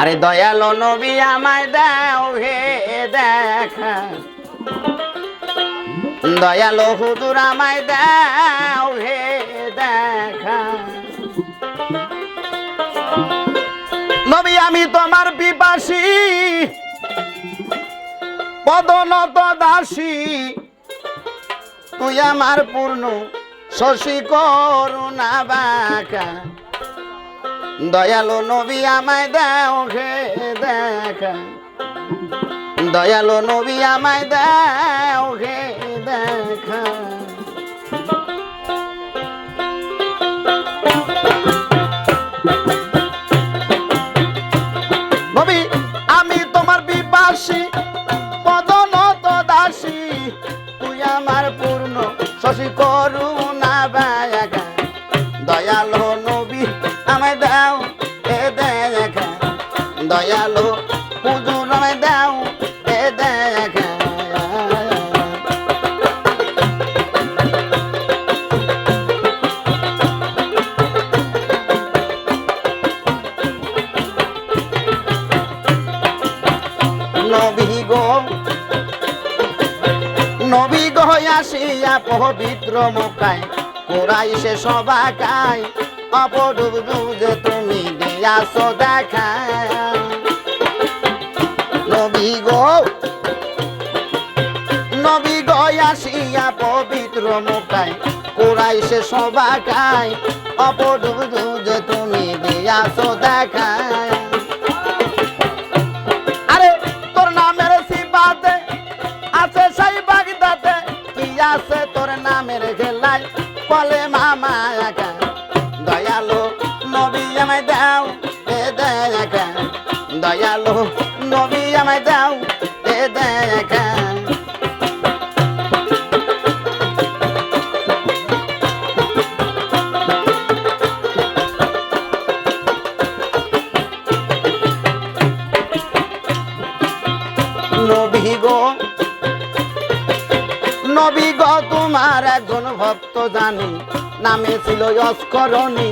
আরে দয়ালো নবী আমায় দাও হে দেখা, দয়ালো হুজুর আমায় দাও হে দেখা। নবী আমি তোমার পিপাসী, পদনত দাসী, তুই আমার পূর্ণ শশী করুণা বাঁকা। দয়ালো নবী আমায় দাও হে দেখা, দয়ালো নবী আমায় দাও হে দেখা। নবী আমি তোমার পিপাসী, পদনত দাসী, তুই আমার পূর্ণ শশী করুণা বাঁকা। দয়ালো নবী আমায় দাও হে দেখা, দয়ালো হুজুর আমায় দাও হে দেখা। নবী গো নবী গো আসিয়া পবিত্র মক্কায়, কুরাইশে সবাকায় অপরূপ যে তুমি দিয়াছ দেখা। নবী গো আসিয়া পবিত্র মক্কায়, কুরাইশে সবাকায় অপরূপ যে তুমি দিয়াছ দেখা। আরে তোর নামের সিবাতে আছে সেই বাগদাতে, কি আছে তোর নামের গেলায় বলে মামা একা। দয়ালো নবী আমায় দাও এ দেখা, দয়ালো নবী আমায় দাও এ দেখা। নবী গো তোমার একজন ভক্ত জানি, নামে ছিল অস্করণী,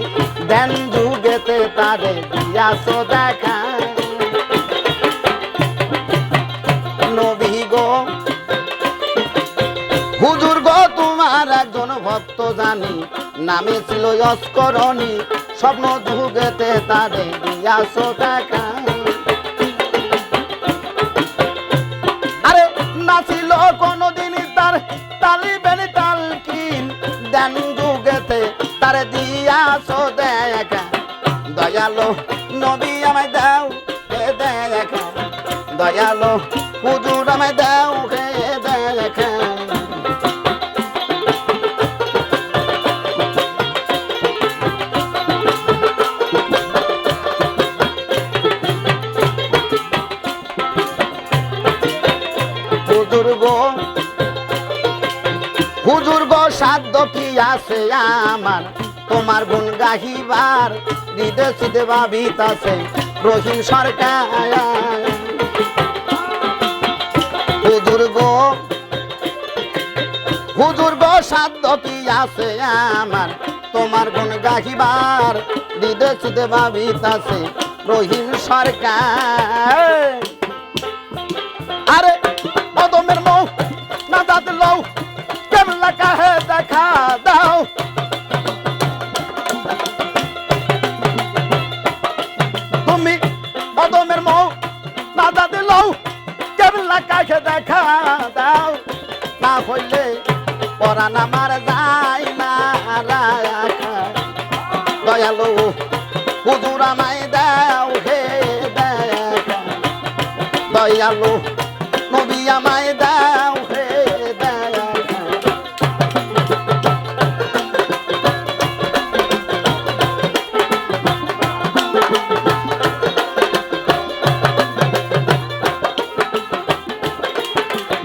ধ্যান যুগেতে তারে দিয়াছ দেখা। নবী গো হুজুর গো তোমার একজন ভক্ত জানি, নামে ছিল অস্করণী, স্বপ্ন যুগেতে তারে দিয়াছ দেখা। আরে না ছিল কোনদিন তার তালিবেন তালকিন, ধ্যান যুগেতে তার দিয়াছ দেখা। দয়ালো নবী আমায় দাও হে দেখা, দয়ালো হুজুর আমায় দাও হে দেখা। হুজুর গো সাধ্য কি আছে আমার তোমার গুণ গাহিবার, হৃদয় সিদে ভাবিতাছে রহিম সরকার। হুজুর গো সাধ্য কি আছে আমার তোমার গুণ গাহিবার, হৃদয় সিদে ভাবিতাছে রহিম সরকার। আরে কদমের মৌ না দাঁত লও কেমলা কাহে দেখা দাও, তুমি কদমের মৌ না দাঁত লও কেমলা কাহে দেখা দাও। না হইলে পরাণ আমার যায় না রাখা। দয়ালো হুজুর আমায় দাও হে দেখা, দয়ালো নবী আমায় দাও হে দেখা।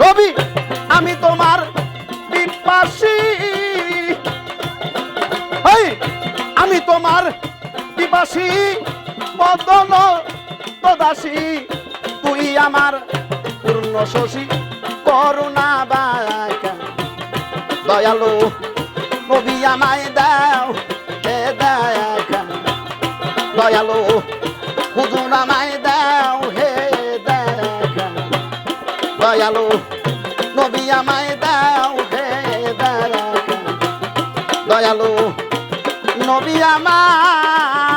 নবী আমি তোমার পিপাসী, আমি তোমার পিপাসী, পদনত দাসী, তুই আমার পূর্ণ শশী করুণা বাঁকা। দয়ালো নবী আমায় দাও হে দেখা, দয়ালো হুজুর আমায় দাও হে দেখা দয়ালু নবী আমায় দাও হে দেখা দয়ালু নবী আমায়